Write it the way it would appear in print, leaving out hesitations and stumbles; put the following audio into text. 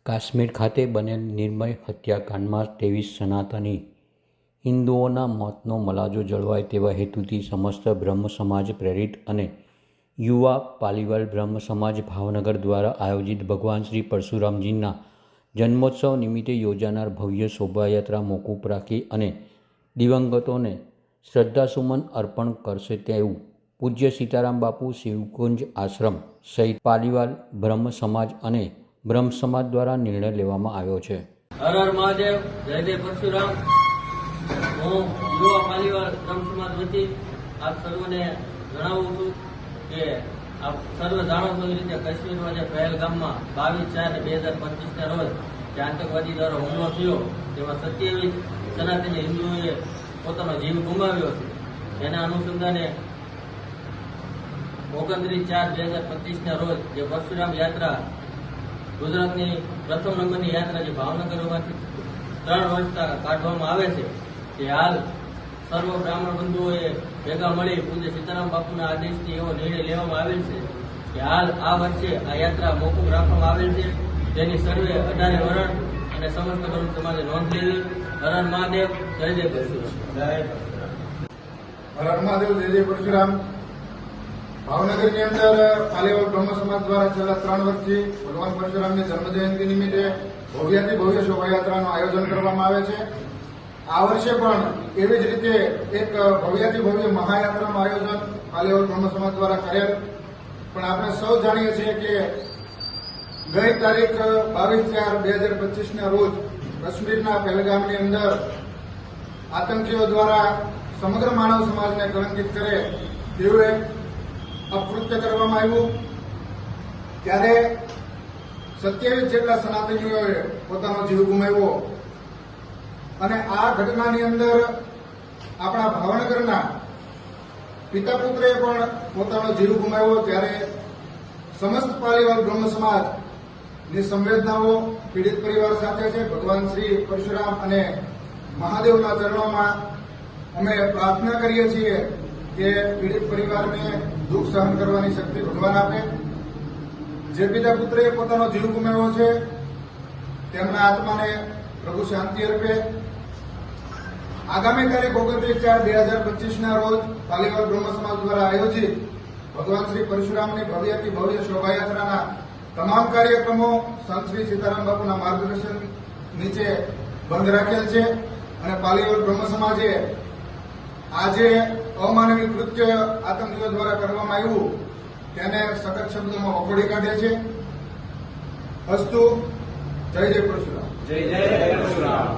કાશ્મીર ખાતે બનેલ નિર્ભય હત્યાકાંડમાં 23 સનાતની હિન્દુઓના મોતનો મલાજો જળવાય તેવા હેતુથી સમસ્ત બ્રહ્મ સમાજ પ્રેરિત અને યુવા પાલીવાલ બ્રહ્મ સમાજ ભાવનગર દ્વારા આયોજિત ભગવાન શ્રી પરશુરામજીના જન્મોત્સવ નિમિત્તે યોજાનાર ભવ્ય શોભાયાત્રા મોકૂફ રાખી અને દિવંગતોને શ્રદ્ધાસુમન અર્પણ કરશે તેવું પૂજ્ય સીતારામ બાપુ શિવકુંજ આશ્રમ સહિત પાલીવાલ બ્રહ્મ સમાજ અને બ્રહ્મ સમાજ દ્વારા નિર્ણય લેવામાં આવ્યો છે. હર હર મહાદેવ, જય જય પરશુરામ. હું યુવા પાલીવાલ બ્રહ્મ સમાજ વતી આપ સર્વને જણાવું છું કે આપ સર્વ જાણો છો એ રીતે કાશ્મીરમાં જે પહેલગામમાં 22/4/2025 રોજ જે આતંકવાદી દ્વારા હુમલો થયો તેમાં 27 સનાતની હિન્દુઓએ પોતાનો જીવ ગુમાવ્યો છે. જેના અનુસંધાને 29/4/2025 રોજ જે પરશુરામ યાત્રા ગુજરાતની પ્રથમ નંબરની યાત્રા જે ભાવનગરમાંથી 3 વર્ષ કાઢવામાં આવે છે તે હાલ સર્વ બ્રાહ્મણ બંધુઓએ ભેગા મળી પૂજ્ય સીતારામ બાપુના આદેશથી એવો નિર્ણય લેવામાં આવેલ છે કે હાલ આ વર્ષે આ યાત્રા મોકૂફ રાખવામાં આવેલ છે. તેની સર્વે 18 વરણ અને સમસ્ત બ્રહ્મ સમાજે નોંધ લેવી. હર હર મહાદેવ, જય જય પરશુરામ. હર હર મહાદેવ, જય જય પરશુરામ. ભાવનગરની અંદર પાલીવાલ બ્રહ્મ સમાજ દ્વારા છેલ્લા 3 વર્ષથી ભગવાન પરશુરામની જન્મજયંતિ નિમિત્તે ભવ્યાથી ભવ્ય શોભાયાત્રાનું આયોજન કરવામાં આવે છે. આ વર્ષે પણ એવી જ રીતે એક ભવ્યાથી ભવ્ય મહાયાત્રાનું આયોજન પાલીવાલ બ્રહ્મ સમાજ દ્વારા કરેલ. પણ આપણે સૌ જાણીએ છીએ કે ગઈ તારીખ 22/4/2025 રોજ કાશ્મીરના પહેલગામની અંદર આતંકીઓ દ્વારા સમગ્ર માનવ સમાજને કલંકિત કરે તેવું અપકૃત્ય કરવામાં આવ્યું. ત્યારે 27 જેટલા સનાતનીઓએ પોતાનો જીવ ગુમાવ્યો અને આ ઘટનાની અંદર આપણા ભાવનગરના પિતા પુત્રએ પણ પોતાનો જીવ ગુમાવ્યો. ત્યારે સમસ્ત પાલીવાલ બ્રહ્મ સમાજની સંવેદનાઓ પીડિત પરિવાર સાથે છે. ભગવાન શ્રી પરશુરામ અને મહાદેવના ચરણોમાં અમે પ્રાર્થના કરીએ છીએ કે પીડિત પરિવારને દુઃખ સહન કરવાની શક્તિ ભગવાન આપે. જે પિતા પુત્રએ પોતાનો જીવ ગુમાવ્યો છે તેમના આત્માને પ્રભુ શાંતિ અર્પે. આગામી તારીખ 29/4/2025 રોજ પાલીવાલ બ્રહ્મ સમાજ દ્વારા આયોજિત ભગવાન શ્રી પરશુરામની ભવ્યથી ભવ્ય શોભાયાત્રાના તમામ કાર્યક્રમો સંત શ્રી સીતારામ બાપુના માર્ગદર્શન નીચે બંધ રાખેલ છે અને પાલીવાલ બ્રહ્મ સમાજે આજે અમાનવીય કૃત્ય આતંકીઓ દ્વારા કરવામાં આવ્યું તેને સખત શબ્દોમાં વખોડી કાઢે છે. અસ્તુ. જય જય પરશુરામ. જય જય પરશુરામ.